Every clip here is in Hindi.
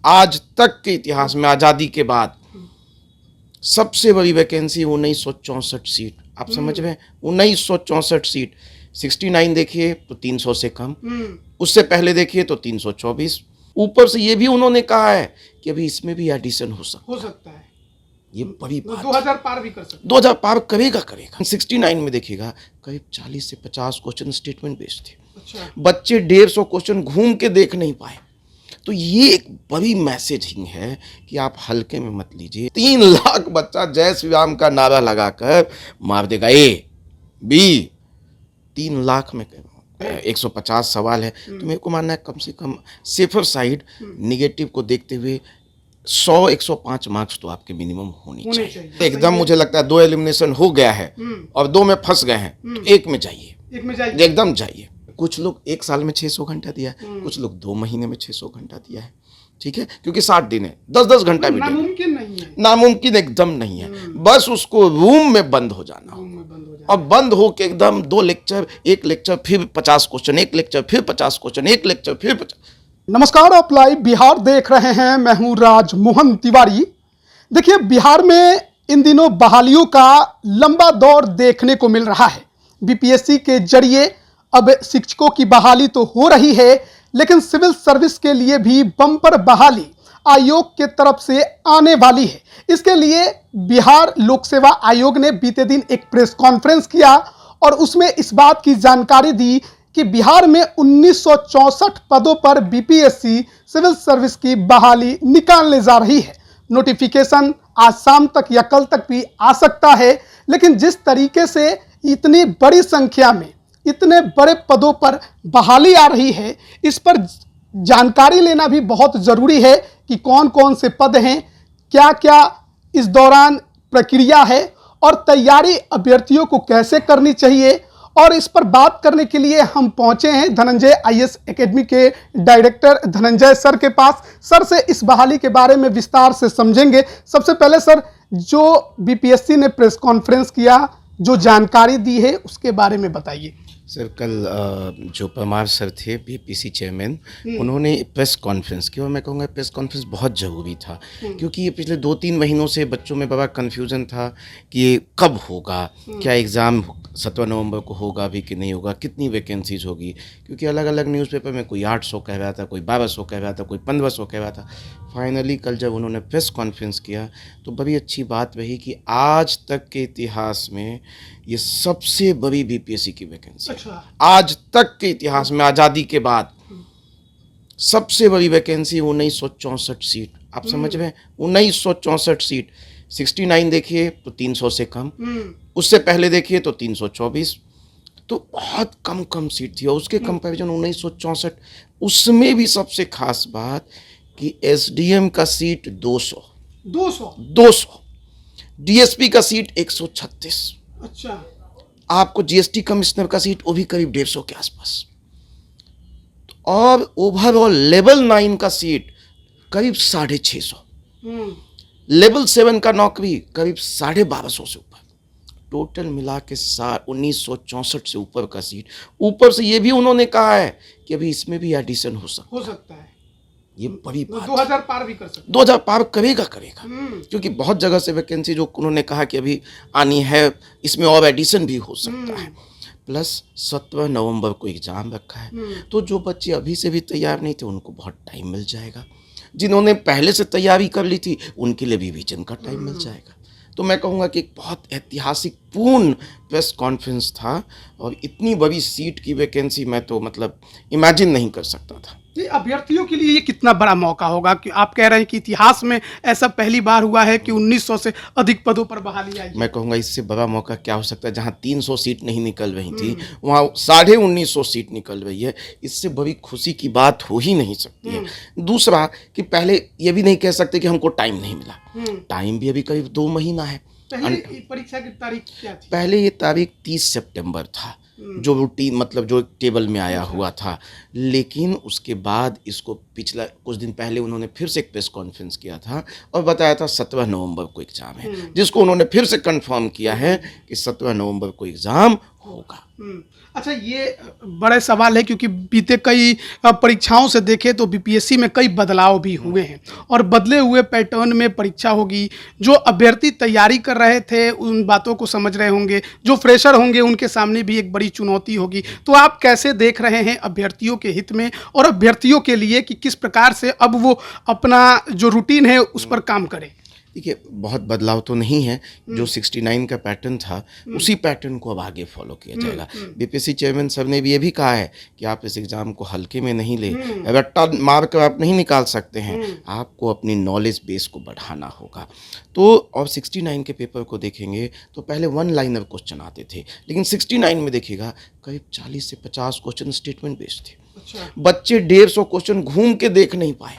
आज तक के इतिहास में आज़ादी के बाद सबसे बड़ी वैकेंसी 1964 सीट। आप समझ रहे हैं, 1964 सीट। 69 देखिए तो 300 से कम, उससे पहले देखिए तो 324। ऊपर से ये भी उन्होंने कहा है कि अभी इसमें भी एडिशन हो सकता है। ये बड़ी बात, 2000 पार भी कर सकते, 2000 पार करेगा। 69 में देखिएगा करीब 40 से 50 क्वेश्चन स्टेटमेंट बेस्ड थे। अच्छा। बच्चे 150 क्वेश्चन घूम के देख नहीं पाए। तो ये एक बड़ी मैसेजिंग है कि आप हल्के में मत लीजिए। 3 लाख बच्चा जय श्री राम का नारा लगाकर मार देगा। ए बी 3 लाख में 150 सवाल है, तो मेरे को मानना है कम से कम सेफर साइड निगेटिव को देखते हुए 100-105 मार्क्स तो आपके मिनिमम होनी चाहिए। एकदम मुझे लगता है 2 एलिमिनेशन हो गया है और 2 में फंस गए हैं, तो 1 में जाइए, एकदम जाइए। कुछ लोग 1 साल में 600 घंटा दिया है, कुछ लोग 2 महीने में 600 घंटा दिया है, ठीक है, क्योंकि 60 दिन है, 10-10 घंटा भी नामुमकिन नहीं है, नामुमकिन एकदम नहीं है। बस उसको रूम में बंद हो जाना और बंद हो के एकदम 2 लेक्चर, 1 लेक्चर फिर 50 क्वेश्चन, 1 लेक्चर फिर 50 क्वेश्चन, 1 लेक्चर फिर 50। नमस्कार, आप लाइव बिहार देख रहे हैं। मैं हूं राजमोहन तिवारी। देखिए, बिहार में इन दिनों बहालियों का लंबा दौर देखने को मिल रहा है। बीपीएससी के जरिए अब शिक्षकों की बहाली तो हो रही है, लेकिन सिविल सर्विस के लिए भी बम्पर बहाली आयोग के तरफ से आने वाली है। इसके लिए बिहार लोक सेवा आयोग ने बीते दिन एक प्रेस कॉन्फ्रेंस किया और उसमें इस बात की जानकारी दी कि बिहार में 1964 पदों पर बीपीएससी सिविल सर्विस की बहाली निकालने जा रही है। नोटिफिकेशन आज शाम तक या कल तक भी आ सकता है, लेकिन जिस तरीके से इतनी बड़ी संख्या में इतने बड़े पदों पर बहाली आ रही है, इस पर जानकारी लेना भी बहुत जरूरी है कि कौन कौन से पद हैं, क्या क्या इस दौरान प्रक्रिया है और तैयारी अभ्यर्थियों को कैसे करनी चाहिए। और इस पर बात करने के लिए हम पहुंचे हैं धनंजय आईएएस एकेडमी के डायरेक्टर धनंजय सर के पास। सर से इस बहाली के बारे में विस्तार से समझेंगे। सबसे पहले सर, जो बीपीएससी ने प्रेस कॉन्फ्रेंस किया, जो जानकारी दी है, उसके बारे में बताइए। सर, कल जो परमार सर थे बीपीएससी चेयरमैन, उन्होंने प्रेस कॉन्फ्रेंस की और मैं कहूँगा प्रेस कॉन्फ्रेंस बहुत ज़रूरी था, क्योंकि ये पिछले 2-3 महीनों से बच्चों में बड़ा कन्फ्यूज़न था कि ये कब होगा, क्या एग्ज़ाम 17 नवंबर को होगा भी कि नहीं होगा, कितनी वैकेंसीज होगी, क्योंकि अलग अलग न्यूज़पेपर में कोई 800 कह रहा था, कोई 1200 कह रहा था, कोई 1500 कह रहा था। फाइनली कल जब उन्होंने प्रेस कॉन्फ्रेंस किया तो बड़ी अच्छी बात रही कि आज तक के इतिहास में ये सबसे बड़ी बीपीएससी की वैकेंसी। अच्छा। आज तक के इतिहास में आज़ादी के बाद सबसे बड़ी वैकेंसी 1964 सीट। आप समझ रहे हैं, 1964 सीट। 69 देखिए तो 300 से कम, उससे पहले देखिए तो 324। तो बहुत कम सीट थी और उसके कंपैरिजन 1964, उसमें भी सबसे खास बात कि एसडीएम का सीट 200, डीएसपी का सीट 136। अच्छा। आपको जीएसटी कमिश्नर का सीट वो भी करीब 150 के आसपास, और ओवरऑल लेवल 9 का सीट करीब 650, लेवल 7 का नौकरी करीब 1250 से ऊपर। टोटल मिला के 1964 से ऊपर का सीट। ऊपर से ये भी उन्होंने कहा है कि अभी इसमें भी एडिशन हो सकता है। ये बड़ी बात, 2000 पार भी कर सकते, 2000 पार करेगा, क्योंकि बहुत जगह से वैकेंसी जो उन्होंने कहा कि अभी आनी है, इसमें और एडिशन भी हो सकता है। प्लस 17 नवंबर को एग्ज़ाम रखा है, तो जो बच्चे अभी से भी तैयार नहीं थे उनको बहुत टाइम मिल जाएगा। जिन्होंने पहले से तैयारी कर ली थी उनके लिए भी रिवीजन का टाइम मिल जाएगा। तो मैं कहूँगा कि एक बहुत ऐतिहासिक पूर्ण प्रेस कॉन्फ्रेंस था, और इतनी बड़ी सीट की वैकेंसी मैं तो मतलब इमेजिन नहीं कर सकता था। अभ्यर्थियों के लिए ये कितना बड़ा मौका होगा कि आप कह रहे हैं कि इतिहास में ऐसा पहली बार हुआ है कि 1900 से अधिक पदों पर बहाली आई। मैं कहूँगा इससे बड़ा मौका क्या हो सकता है। जहाँ 300 सीट नहीं निकल रही थी वहाँ 1950 सीट निकल रही है। इससे बड़ी खुशी की बात हो ही नहीं सकती है। दूसरा कि पहले ये भी नहीं कह सकते कि हमको टाइम नहीं मिला। टाइम भी अभी करीब 2 महीना है। परीक्षा की तारीख क्या थी? पहले ये तारीख 30 सितंबर था, जो रूटीन मतलब जो टेबल में आया हुआ था, लेकिन उसके बाद इसको पिछला कुछ दिन पहले उन्होंने फिर से एक प्रेस कॉन्फ्रेंस किया था और बताया था 17 नवंबर को एग्ज़ाम है, जिसको उन्होंने फिर से कंफर्म किया है कि 17 नवंबर को एग्ज़ाम होगा। अच्छा, ये बड़े सवाल है क्योंकि बीते कई परीक्षाओं से देखें तो बीपीएससी में कई बदलाव भी हुए हैं और बदले हुए पैटर्न में परीक्षा होगी। जो अभ्यर्थी तैयारी कर रहे थे उन बातों को समझ रहे होंगे, जो फ्रेशर होंगे उनके सामने भी एक बड़ी चुनौती होगी। तो आप कैसे देख रहे हैं अभ्यर्थियों के हित में और अभ्यर्थियों के लिए कि किस प्रकार से अब वो अपना जो रूटीन है उस पर काम करें? देखिए, बहुत बदलाव तो नहीं है। जो 69 का पैटर्न था उसी पैटर्न को अब आगे फॉलो किया जाएगा। बीपीएससी चेयरमैन सर ने भी ये भी कहा है कि आप इस एग्ज़ाम को हल्के में नहीं ले, रट्टा मार कर आप नहीं निकाल सकते हैं, आपको अपनी नॉलेज बेस को बढ़ाना होगा। तो और 69 के पेपर को देखेंगे तो पहले वन लाइनर क्वेश्चन आते थे, लेकिन 69 में देखिएगा करीब 40 से 50 क्वेश्चन स्टेटमेंट बेस्ड थे। अच्छा। बच्चे 150 क्वेश्चन घूम के देख नहीं पाए।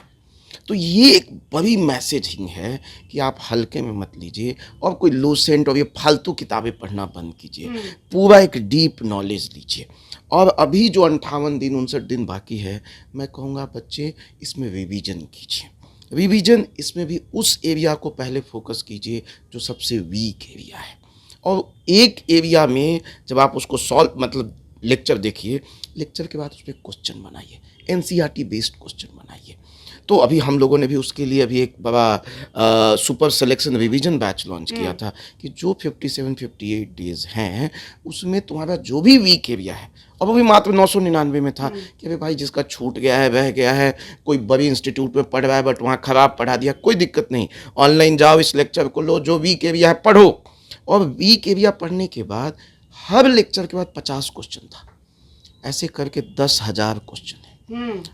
तो ये एक बड़ी मैसेजिंग है कि आप हल्के में मत लीजिए और कोई लूसेंट और ये फालतू किताबें पढ़ना बंद कीजिए, पूरा एक डीप नॉलेज लीजिए। और अभी जो 58 दिन 59 दिन बाकी है, मैं कहूँगा बच्चे इसमें रिवीजन कीजिए। रिवीजन इसमें भी उस एरिया को पहले फोकस कीजिए जो सबसे वीक एरिया है, और एक एरिया में जब आप उसको सॉल्व मतलब लेक्चर देखिए, लेक्चर के बाद उस पर क्वेश्चन बनाइए, एनसीईआरटी बेस्ड क्वेश्चन बनाइए। तो अभी हम लोगों ने भी उसके लिए अभी एक बड़ा super selection revision batch launch किया था कि जो 57-58 डेज हैं उसमें तुम्हारा जो भी वीक एरिया है, और वो भी मात्र 999 में था कि अरे भाई जिसका छूट गया है रह गया है, कोई बड़ी इंस्टीट्यूट में पढ़ रहा है बट वहाँ ख़राब पढ़ा दिया, कोई दिक्कत नहीं, ऑनलाइन जाओ, इस लेक्चर को लो, जो वीक एरिया है पढ़ो। और वीक एरिया पढ़ने के बाद हर लेक्चर के बाद 50 क्वेश्चन था, ऐसे करके 10,000 क्वेश्चन है।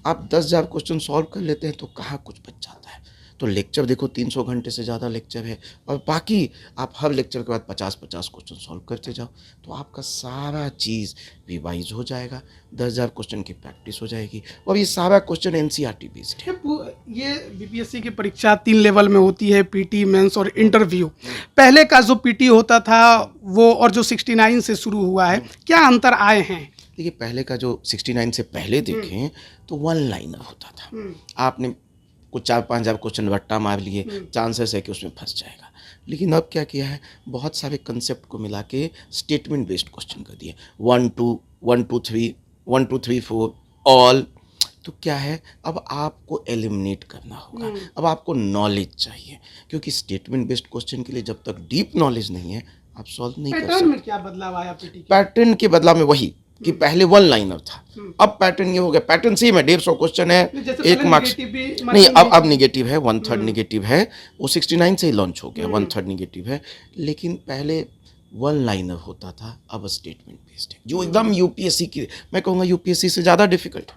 आप 10,000 क्वेश्चन सॉल्व कर लेते हैं तो कहाँ कुछ बच जाता है। तो लेक्चर देखो 300 घंटे से ज़्यादा लेक्चर है, और बाकी आप हर लेक्चर के बाद 50-50 क्वेश्चन सॉल्व करते जाओ, तो आपका सारा चीज़ रिवाइज हो जाएगा, 10,000 क्वेश्चन की प्रैक्टिस हो जाएगी, और ये सारा क्वेश्चन एनसीईआरटी बेस्ड है। ये बीपीएससी की परीक्षा 3 लेवल में होती है, पीटी, मेंस और इंटरव्यू। पहले का जो पीटी होता था वो और जो 69 से शुरू हुआ है, क्या अंतर आए हैं? देखिए, पहले का जो 69 से पहले देखें तो वन लाइनर होता था, आपने कुछ 4-5 हज़ार क्वेश्चन रट्टा मार लिए, चांसेस है कि उसमें फंस जाएगा। लेकिन अब क्या किया है, बहुत सारे कंसेप्ट को मिला के स्टेटमेंट बेस्ड क्वेश्चन कर दिए, 1 2 1 2 3 1 2 3 4 ऑल। तो क्या है, अब आपको एलिमिनेट करना होगा, अब आपको नॉलेज चाहिए, क्योंकि स्टेटमेंट बेस्ड क्वेश्चन के लिए जब तक डीप नॉलेज नहीं है आप सॉल्व नहीं कर सकते। पैटर्न में क्या बदलाव आया पीटी? पैटर्न के बदलाव में वही कि पहले वन लाइनर था, अब पैटर्न ये हो गया, पैटर्न सेम है, 150 क्वेश्चन है, 1 मार्क्स नहीं, अब निगेटिव है, 1/3 निगेटिव है, वो 69 से ही लॉन्च हो गया, 1/3 निगेटिव है। लेकिन पहले वन लाइनर होता था, अब स्टेटमेंट बेस्ड है, जो एकदम यूपीएससी की, मैं कहूँगा यूपीएससी से ज़्यादा डिफिकल्ट।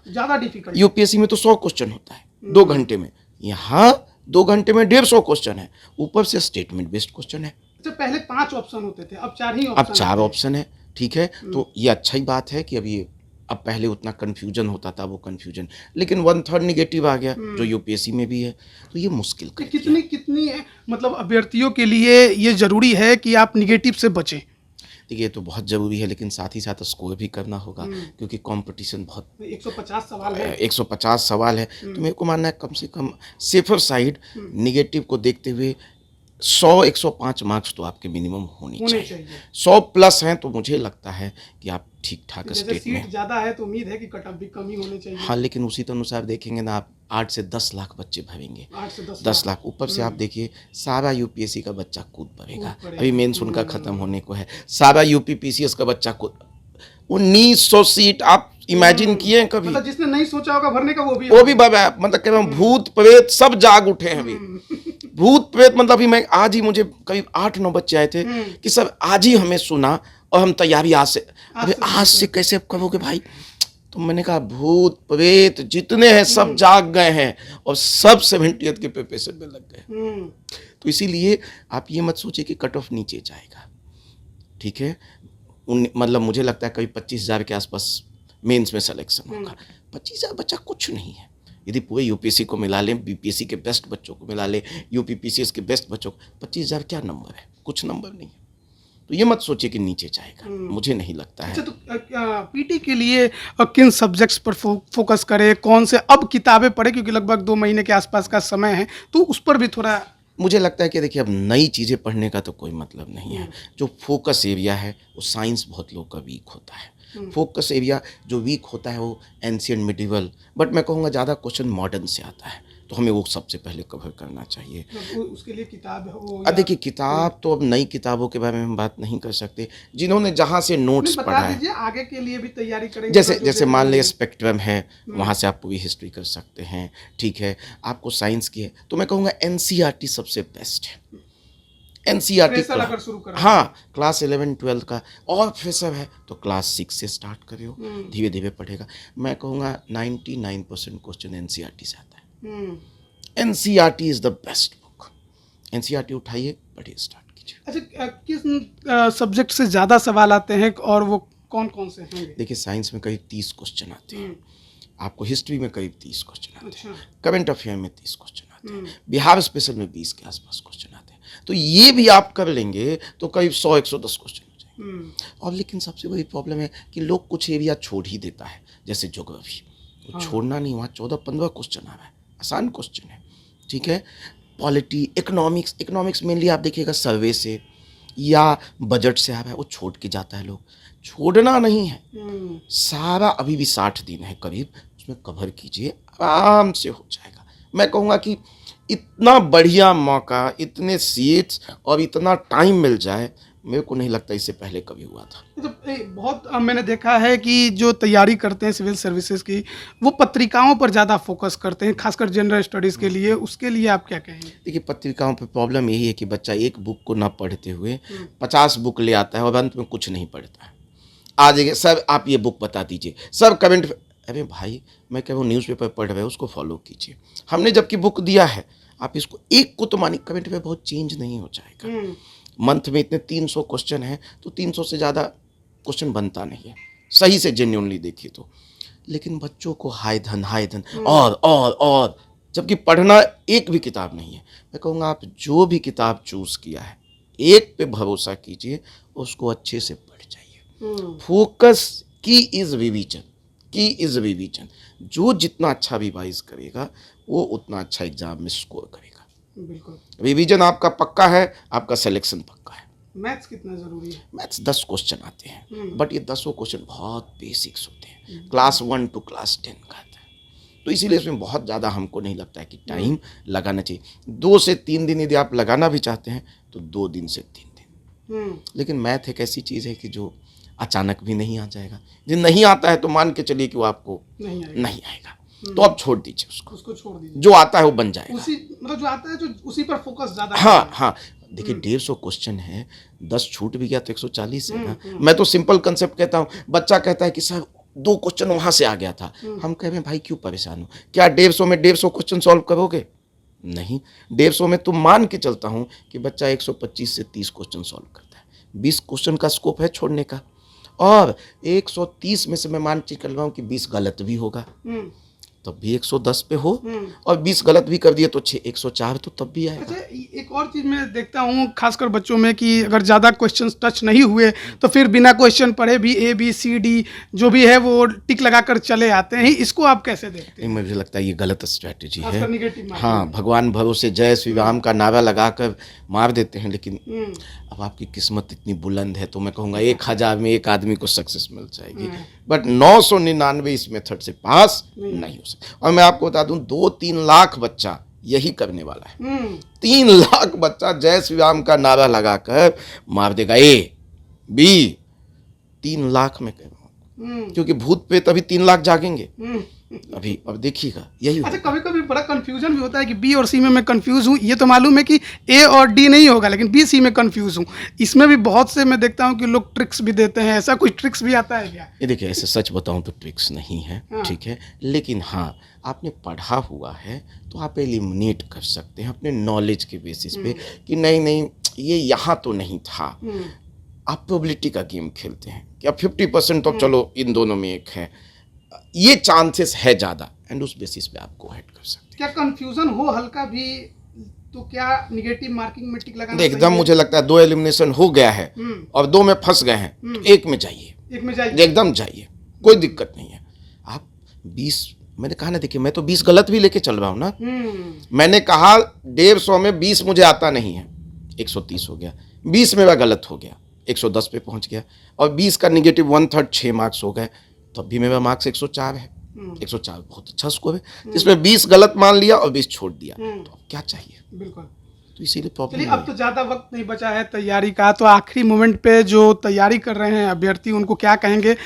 यूपीएससी में तो 100 क्वेश्चन होता है 2 घंटे में, यहाँ 2 घंटे में 150 क्वेश्चन है, ऊपर से स्टेटमेंट बेस्ड क्वेश्चन है। अच्छा, पहले 5 ऑप्शन होते थे, अब 4 ही ऑप्शन, अब 4 ऑप्शन है, ठीक है। तो ये अच्छा ही बात है कि अब पहले उतना कन्फ्यूजन होता था, वो कन्फ्यूजन, लेकिन 1/3 निगेटिव आ गया जो यूपीएससी में भी है, तो ये मुश्किल कर दिया। कितनी मतलब अभ्यर्थियों के लिए ये जरूरी है कि आप निगेटिव से बचें? देखिए, ये तो बहुत ज़रूरी है, लेकिन साथ ही साथ स्कोर भी करना होगा, क्योंकि कंपटीशन बहुत 150 सवाल है, 150 सवाल है। तो मेरे को मानना है कम से कम सेफर साइड निगेटिव को देखते हुए 100-105 मार्क्स तो आपके मिनिमम होने चाहिए। 100 प्लस हैं तो मुझे लगता है कि आप ठीक ठाक स्टेट में। सीट ज़्यादा है तो उम्मीद है कि कट ऑफ भी कम ही होने चाहिए। हाँ, लेकिन उसी तो अनुसार देखेंगे ना, आप 8 से 10 लाख बच्चे भरेंगे, 8 से 10 लाख ऊपर से आप देखिए सारा यूपीएससी का बच्चा कूद पड़ेगा, अभी मेंस उनका खत्म होने को है, सारा यूपी पीसीएस का बच्चा कूद, 1900 सीट आप इमेजिन किए कभी? मतलब जिसने नहीं सोचा होगा भरने का वो भी बाबा, मतलब कह रहा हूँ भूत प्रेत सब जाग उठे हैं अभी। भूत प्रेत मतलब अभी मैं आज ही, मुझे करीब 8-9 बच्चे आए थे कि सर आज ही हमें सुना और हम तैयारी आज से, अरे आज से कैसे करोगे भाई? तो मैंने कहा भूत प्रेत जितने हैं सब जाग गए हैं और सब 70th के प्रिपरेशन में लग गए। तो इसीलिए आप ये मत सोचिए कि कट ऑफ नीचे जाएगा, ठीक है। मतलब मुझे लगता है कभी 25,000 के आसपास मेंस में सिलेक्शन होगा। 25,000 बच्चा कुछ नहीं है, यदि पूरे यूपीएससी को मिला लें, बीपीएससी के बेस्ट बच्चों को मिला लें, यूपी पीसीएस के बेस्ट बच्चों को, 25,000 क्या नंबर है? कुछ नंबर नहीं है। तो ये मत सोचिए कि नीचे जाएगा, मुझे नहीं लगता है। अच्छा, तो पीटी के लिए किन सब्जेक्ट्स पर फोकस करें, कौन से अब किताबें पढ़े, क्योंकि लगभग 2 महीने के आसपास का समय है, तो उस पर भी थोड़ा। मुझे लगता है कि देखिए अब नई चीज़ें पढ़ने का तो कोई मतलब नहीं है। जो फोकस एरिया है वो साइंस बहुत लोग का वीक होता है। फोकस एरिया जो वीक होता है वो एंशिएंट मिडिवल, बट मैं कहूँगा ज़्यादा क्वेश्चन मॉडर्न से आता है, तो हमें वो सबसे पहले कवर करना चाहिए। उसके लिए किताब हो अब देखिए किताब तो अब नई किताबों के बारे में हम बात नहीं कर सकते, जिन्होंने जहाँ से नोट्स बता पढ़ा है, दीजिए, आगे के लिए भी तैयारी करेंगे। जैसे तो जैसे मान लिया स्पेक्ट्रम है, वहाँ से आप पूरी हिस्ट्री कर सकते हैं, ठीक है। आपको साइंस की है तो मैं कहूँगा एनसीईआरटी सबसे बेस्ट है। एनसीईआरटी फ्रेशर अगर शुरू करें। हाँ, क्लास 11-12 का, और फ्रेशर है तो क्लास 6 से स्टार्ट करियो, धीरे धीरे पढ़ेगा। मैं कहूँगा 99% क्वेश्चन एनसीईआरटी से आता है। NCERT is the best book. NCERT उठाइए, पढ़िए, स्टार्ट कीजिए। अच्छा, किस सब्जेक्ट से ज़्यादा सवाल आते हैं और वो कौन कौन से हैं? देखिए साइंस में करीब 30 क्वेश्चन आते हैं, आपको हिस्ट्री में करीब 30 क्वेश्चन आते हैं, करंट अफेयर में 30 क्वेश्चन आते हैं, बिहार स्पेशल में 20 के आसपास क्वेश्चन आते हैं। तो ये भी आप कर लेंगे तो करीब 100-110 क्वेश्चन हो जाएंगे। और लेकिन सबसे बड़ी प्रॉब्लम है कि लोग कुछ एरिया छोड़ ही देता है, जैसे ज्योग्राफी, वो छोड़ना नहीं, वहाँ 14-15 क्वेश्चन आ रहा है, आसान क्वेश्चन है, ठीक है। पॉलिटी, इकोनॉमिक्स मेनली आप देखिएगा सर्वे से या बजट से आ रहा है, वो छोड़ के जाता है। लोग छोड़ना नहीं है, सारा अभी भी 60 दिन है करीब, उसमें कवर कीजिए, आराम से हो जाएगा। मैं कहूँगा कि इतना बढ़िया मौका, इतने सीट्स और इतना टाइम मिल जाए, मेरे को नहीं लगता इससे पहले कभी हुआ था। तो बहुत मैंने देखा है कि जो तैयारी करते हैं सिविल सर्विसेज की, वो पत्रिकाओं पर ज़्यादा फोकस करते हैं, खासकर जनरल स्टडीज़ के लिए। उसके लिए आप क्या कहेंगे? देखिए पत्रिकाओं पे प्रॉब्लम यही है कि बच्चा एक बुक को ना पढ़ते हुए 50 बुक ले आता है और अंत में कुछ नहीं पढ़ता है। आ जाइए सर आप ये बुक बता दीजिए, सब कमेंट। अरे भाई मैं कह रहा हूँ न्यूज़पेपर पढ़ रहे हो, उसको फॉलो कीजिए। हमने जबकि बुक दिया है, आप इसको एक को तो मानिए, कमेंट पे बहुत चेंज नहीं हो जाएगा। मंथ में इतने 300 क्वेश्चन हैं, तो 300 से ज़्यादा क्वेश्चन बनता नहीं है, सही से जेन्युइनली देखिए तो। लेकिन बच्चों को हाय धन और जबकि पढ़ना एक भी किताब नहीं है। मैं कहूँगा आप जो भी किताब चूज़ किया है, एक पे भरोसा कीजिए, उसको अच्छे से पढ़ जाइए। फोकस की इज़ रिवीजन। जो जितना अच्छा रिवाइज करेगा वो उतना अच्छा एग्जाम में स्कोर करेगा। बिल्कुल। रिवीजन आपका पक्का है, आपका सिलेक्शन पक्का है। मैथ्स कितना ज़रूरी है? मैथ्स 10 क्वेश्चन आते हैं, बट ये 10 क्वेश्चन बहुत बेसिक्स होते हैं, क्लास 1 टू क्लास 10 का आता है। तो इसीलिए इसमें बहुत ज़्यादा हमको नहीं लगता है कि टाइम लगाना चाहिए। 2 से 3 दिन यदि आप लगाना भी चाहते हैं तो 2 दिन से 3 दिन। लेकिन मैथ एक ऐसी चीज़ है कि जो अचानक भी नहीं आ जाएगा। जो नहीं आता है तो मान के चलिए कि वो आपको नहीं आएगा, तो आप छोड़ दीजिए उसको छोड़ दीजिए। जो आता है वो बन जाएगा। उसी मतलब जो आता है जो उसी पर फोकस ज़्यादा। हाँ देखिए 150 क्वेश्चन है, 10 छूट भी गया तो 140 है ना। मैं तो सिंपल कंसेप्ट कहता हूँ। बच्चा कहता है कि सर 2 क्वेश्चन वहाँ से आ गया था। हम कह रहे हैं भाई क्यों परेशान हो, क्या 150 में 150 क्वेश्चन सॉल्व करोगे? नहीं, 150 में तो मान के चलता हूँ कि बच्चा 125 से 30 क्वेश्चन सॉल्व करता है। 20 क्वेश्चन का स्कोप है छोड़ने का, और 130 में से मैं मान के चल रहा हूँ कि 20 गलत भी होगा, तब भी 110 पे हो, और 20 गलत भी कर दिए तो 104 तो तब भी आएगा। अच्छा, एक और चीज़ मैं देखता हूँ खासकर बच्चों में कि अगर ज़्यादा क्वेश्चंस टच नहीं हुए तो फिर बिना क्वेश्चन पढ़े भी ABCD जो भी है वो टिक लगाकर चले आते हैं। इसको आप कैसे देखते हैं? मुझे लगता है ये गलत स्ट्रैटेजी है। नेगेटिव। हाँ, भगवान भरोसे जय श्री राम का नारा लगाकर मार देते हैं, लेकिन अब आपकी किस्मत इतनी बुलंद है तो मैं कहूँगा 1000 में 1 आदमी को सक्सेस मिल जाएगी, बट 999 इस मेथड से पास नहीं हो सकता। और मैं आपको बता दूं 2-3 लाख बच्चा यही करने वाला है। 3 लाख बच्चा जय श्री राम का नारा लगाकर मार देगा A-B। 3 लाख में कह रहा हूँ, क्योंकि भूत पे तभी 3 लाख जागेंगे अभी। अब देखिएगा यही। अच्छा, कभी कभी बड़ा कंफ्यूजन भी होता है कि B और C में मैं कंफ्यूज हूँ। ये तो मालूम है कि A और D नहीं होगा, लेकिन B C में कंफ्यूज हूँ। इसमें भी बहुत से मैं देखता हूँ कि लोग ट्रिक्स भी देते हैं। ऐसा कुछ ट्रिक्स भी आता है क्या? ये देखिए ऐसे सच बताऊं तो ट्रिक्स नहीं है, ठीक है, लेकिन हाँ आपने पढ़ा हुआ है तो आप एलिमिनेट कर सकते हैं अपने नॉलेज के बेसिस पे कि नहीं ये यहाँ तो नहीं था। आप प्रोबेबिलिटी का गेम खेलते हैं कि अब 50% तो चलो इन दोनों में एक है, ये चांसेस है ज़्यादा, एंड उस बेसिस पे आप गो अहेड कर सकते हैं। क्या कंफ्यूजन हो हल्का भी तो क्या निगेटिव मार्किंग में टिक लगाना एकदम सही है? मुझे लगता है 2 एलिमिनेशन हो गया है और 2 में फंस गए हैं, तो 1 में जाइए, एक में जाइए। एकदम जाइए, कोई दिक्कत नहीं है। आप 20, मैंने कहा ना, देखिए मैं तो 20 गलत भी लेके चल रहा हूँ ना। मैंने कहा 150 में 20 मुझे आता नहीं है, 130 हो गया, 20 मेरा गलत हो गया, 110 पे पहुंच गया, और 20 का निगेटिव 1/3 6 मार्क्स हो गए, तब भी मेरा मार्क्स 104 है। 104 बहुत अच्छा स्कोर है, जिसमें 20 गलत मान लिया और 20 छोड़ दिया, तो अब क्या चाहिए? बिल्कुल। तो इसीलिए प्रॉब्लम चलिए, अब तो ज़्यादा वक्त नहीं बचा है तैयारी का, तो आखिरी मोमेंट पे जो तैयारी कर रहे हैं अभ्यर्थी, उनको क्या कहेंगे?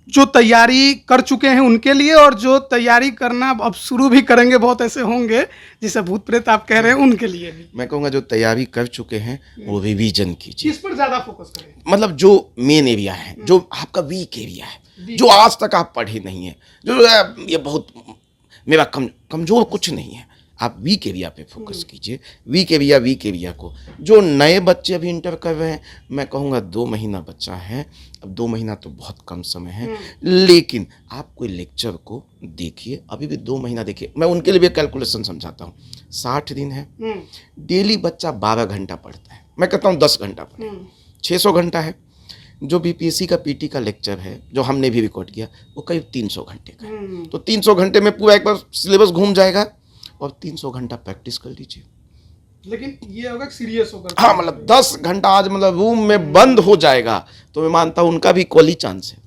जो तैयारी कर चुके हैं उनके लिए, और जो तैयारी करना अब शुरू भी करेंगे, बहुत ऐसे होंगे जिसे भूत प्रेत आप कह रहे हैं, उनके लिए भी। मैं कहूँगा जो तैयारी कर चुके हैं वो रिवीजन कीजिए। किस पर ज़्यादा फोकस करें? मतलब जो मेन एरिया है, जो आपका वीक एरिया है, जो आज तक आप पढ़े नहीं है, जो ये बहुत मेरा कमजोर कुछ नहीं है, आप वीक एरिया पे फोकस कीजिए। वीक एरिया को, जो नए बच्चे अभी इंटर कर रहे हैं, मैं कहूँगा 2 महीना बच्चा है, अब 2 महीना तो बहुत कम समय है, लेकिन आप कोई लेक्चर को देखिए, अभी भी 2 महीना देखिए। मैं उनके लिए भी कैलकुलेशन समझाता हूँ। 60 दिन है, डेली बच्चा 12 घंटा पढ़ता है, मैं कहता हूँ 10 घंटा पढ़े, 600 घंटा है। जो बीपीएससी का पीटी का लेक्चर है, जो हमने भी रिकॉर्ड किया, वो करीब 300 घंटे का है। तो 300 घंटे में पूरा एक बार सिलेबस घूम जाएगा, और 300 घंटा प्रैक्टिस कर लीजिए। लेकिन ये होगा सीरियस होकर। हाँ, मतलब 10 घंटा आज मतलब रूम में बंद हो जाएगा, तो मैं मानता हूँ उनका भी क्वाली चांस है।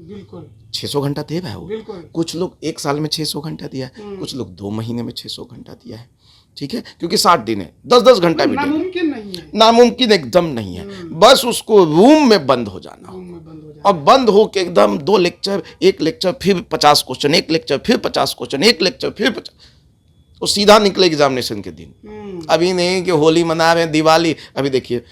बिल्कुल 600 घंटा दे रहा है वो। बिल्कुल। कुछ लोग 1 साल में 600 घंटा दिया है, कुछ लोग 2 महीने में 600 घंटा दिया है, ठीक है, क्योंकि 60 दिन है, 10-10 घंटा भी नामुमकिन नहीं है, नामुमकिन एकदम नहीं है। बस उसको रूम में बंद हो जाना, रूम में बंद हो जाए। और बंद हो के एकदम 2 लेक्चर, 1 लेक्चर फिर 50 क्वेश्चन, 1 लेक्चर फिर 50 क्वेश्चन, 1 लेक्चर फिर 50, वो सीधा निकले एग्जामिनेशन के दिन। अभी नहीं कि होली मना रहे हैं, दिवाली, अभी देखिए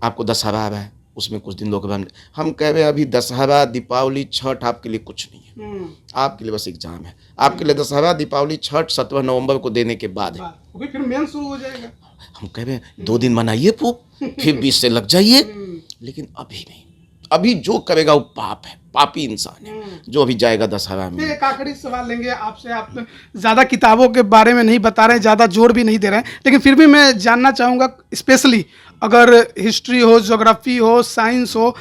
आपको दशहरा आ रहा है, उसमें कुछ दिन लोग हम कह रहे हैं अभी दशहरा, दीपावली, छठ आपके लिए कुछ नहीं है, आपके लिए बस एग्जाम है। आपके लिए दशहरा, दीपावली, छठ 17 नवंबर को देने के बाद है, फिर मेन शुरू हो जाएगा। हम कह रहे हैं 2 दिन मनाइए खूब, फिर 20 से लग जाइए, लेकिन अभी नहीं। अभी जो करेगा वो पाप है, पापी इंसान है जो अभी जाएगा दशहरा में। एक आखिरी सवाल लेंगे आपसे। आप ज़्यादा किताबों के बारे में नहीं बता रहे हैं, ज़्यादा जोर भी नहीं दे रहे हैं, लेकिन फिर भी मैं जानना चाहूँगा, स्पेशली अगर हिस्ट्री हो, ज्योग्राफी हो, साइंस हो,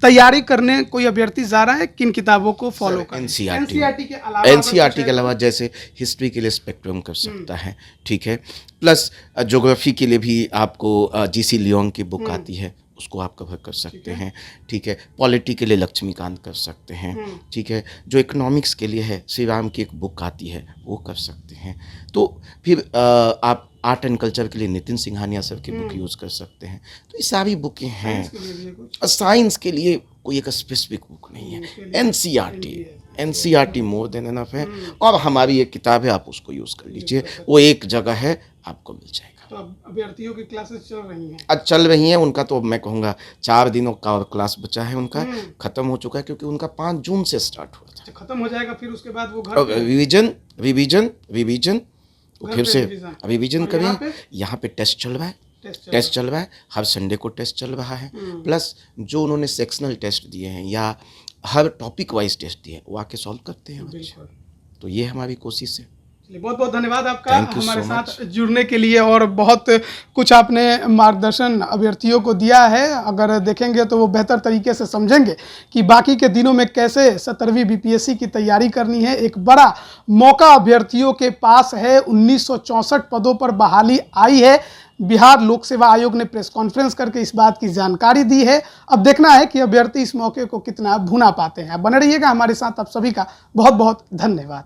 तैयारी करने कोई अभ्यर्थी जा रहा है, किन किताबों को फॉलो करें? एनसीईआरटी के अलावा जैसे हिस्ट्री के लिए स्पेक्ट्रम कर सकता है, ठीक है, प्लस ज्योग्राफी के लिए भी आपको जीसी लियोंग की बुक आती है, उसको आप कवर कर सकते हैं, ठीक है। पॉलिटी के लिए लक्ष्मीकांत कर सकते हैं, ठीक है। जो इकोनॉमिक्स के लिए है, श्री राम की एक बुक आती है, वो कर सकते हैं। तो फिर आप आर्ट एंड कल्चर के लिए नितिन सिंघानिया सर की बुक यूज़ कर सकते हैं। तो ये सारी बुकें हैं। साइंस के लिए कोई एक स्पेसिफिक बुक नहीं है, एनसीईआरटी मोर देन एनफ है, और हमारी एक किताब है, आप उसको यूज़ कर लीजिए, वो एक जगह है, आपको मिल जाएगा। तो अभ्यर्थियों की क्लासेस चल रही हैं? आज चल रही हैं, उनका तो मैं कहूँगा 4 दिनों का और क्लास बचा है, उनका खत्म हो चुका है, क्योंकि उनका 5 जून से स्टार्ट हुआ था। खत्म हो जाएगा, फिर उसके बाद वो घर रिवीजन फिर से रिवीजन करें। यहाँ पे टेस्ट चल रहा है, हर संडे को टेस्ट चल रहा है, प्लस जो उन्होंने सेक्शनल टेस्ट दिए हैं या हर टॉपिक वाइज टेस्ट दिए हैं, वो आके सॉल्व करते हैं बच्चे। तो ये हमारी कोशिश है। बहुत बहुत धन्यवाद आपका हमारे साथ जुड़ने के लिए, और बहुत कुछ आपने मार्गदर्शन अभ्यर्थियों को दिया है। अगर देखेंगे तो वो बेहतर तरीके से समझेंगे कि बाकी के दिनों में कैसे 17वीं बीपीएससी की तैयारी करनी है। एक बड़ा मौका अभ्यर्थियों के पास है, 1964 पदों पर बहाली आई है। बिहार लोक सेवा आयोग ने प्रेस कॉन्फ्रेंस करके इस बात की जानकारी दी है। अब देखना है कि अभ्यर्थी इस मौके को कितना भुना पाते हैं। बने रहिएगा हमारे साथ। आप सभी का बहुत बहुत धन्यवाद।